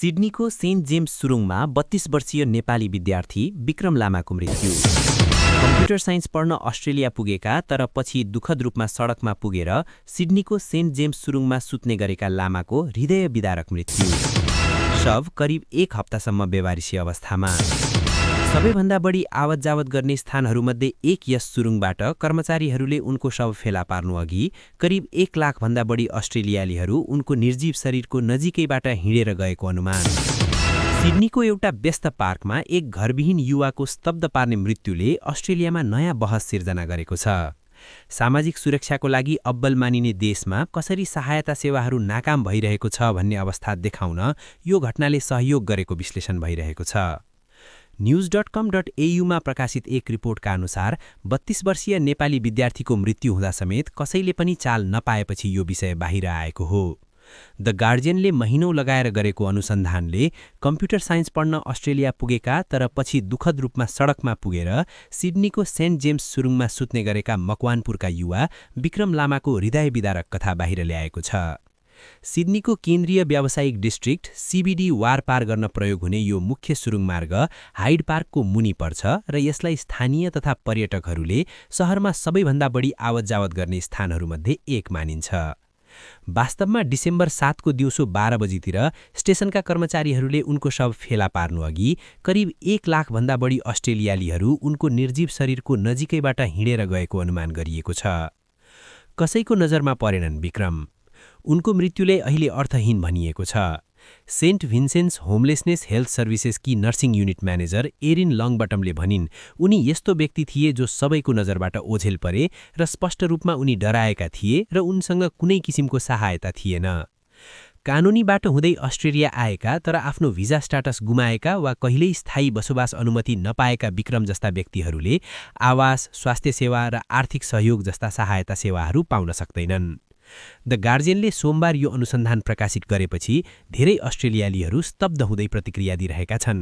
सिडनीको saint James सुरुङमा 32 वर्षीय नेपाली विद्यार्थी विक्रम लामाको मृत्यु। कम्प्युटर साइन्स पढ्न अस्ट्रेलिया पुगेका तर पछि दुःखद रूपमा सडकमा पुगेर सिडनीको सेन्ट जेम्स सुरुङमा सुत्ने गरेका लामाको हृदय विदारक मृत्यु। शव करिब 1 हप्तासम्म बेवारिसी अवस्थामा। सबैभन्दा बढी आवत जावत गर्ने स्थानहरूमध्ये एक यस सुरुङबाट कर्मचारीहरूले उनको शव फेला पार्नुअघि करिब 1 लाखभन्दा बढी अस्ट्रेलियालीहरू उनको निर्जीव शरीरको नजिकैबाट हिँडेर गएको अनुमान। सिडनीको एउटा व्यस्त पार्कमा एक घरविहीन युवाको स्तब्ध पार्ने मृत्युले अस्ट्रेलियामा नयाँ बहस सिर्जना गरेको छ। सामाजिक सुरक्षाको लागि अब्बल मानिने देशमा कसरी सहायता सेवाहरू नाकाम भइरहेको छ भन्ने अवस्था देखाउन यो घटनाले सहयोग गरेको विश्लेषण भइरहेको छ। news.com.au मा प्रकाशित एक रिपोर्टका अनुसार 32 वर्षीय नेपाली विद्यार्थीको मृत्यु हुँदा समेत कसैले पनि चाल नपाएपछि यो विषय बाहिर आएको हो। द गार्जियनले महिनौं लगाएर गरेको अनुसन्धानले कम्प्युटर साइन्स पढ्न अस्ट्रेलिया पुगेका तर पछि दुःखद रूपमा सडकमा पुगेर सिडनीको सेन्ट जेम्स सुरुङमा सुत्ने गरेका मकवानपुरका युवा विक्रम लामाको हृदय विदारक कथा बाहिर ल्याएको छ। सिडनीको केन्द्रीय व्यावसायिक डिस्ट्रिक्ट सीबीडी वार पार गर्न प्रयोग हुने यो मुख्य सुरुङ मार्ग हाइड पार्कको मुनि पर्छ र यसलाई स्थानीय तथा पर्यटकहरूले शहरमा सबैभन्दा बढी आवत जावत गर्ने स्थानहरूमध्ये एक मानिन्छ। वास्तवमा डिसेम्बर 7 को दिउँसो 12 बजीतिर स्टेशनका कर्मचारीहरूले उनको शव फेला पार्नुअघि करिब 1 लाखभन्दा बढी अस्ट्रेलियालीहरू उनको निर्जीव शरीरको नजिकैबाट हिँडेर गएको अनुमान गरिएको छ। कसैको नजरमा परेनन् विक्रम। उनको मृत्युले अहिले अर्थहीन भनिएको छ। सेन्ट भिन्सेन्ट्स होमलेसनेस हेल्थ सर्भिसेसकी नर्सिङ युनिट म्यानेजर एरिन लङबटमले भनिन्, उनी यस्तो व्यक्ति थिए जो सबैको नजरबाट ओझेल परे र स्पष्ट रूपमा उनी डराएका थिए र उनसँग कुनै किसिमको सहायता थिएन। कानुनी बाटो हुँदै अस्ट्रेलिया आएका तर आफ्नो भिजा स्टाटस गुमाएका वा कहिल्यै स्थायी बसोबास अनुमति नपाएका विक्रम जस्ता व्यक्तिहरूले आवास, स्वास्थ्य सेवा र आर्थिक सहयोग जस्ता सहायता सेवाहरू पाउन सक्दैनन्। द गार्जियनले सोमबार यो अनुसन्धान प्रकाशित गरेपछि धेरै अस्ट्रेलियालीहरू स्तब्ध हुँदै प्रतिक्रिया दिइरहेका छन्।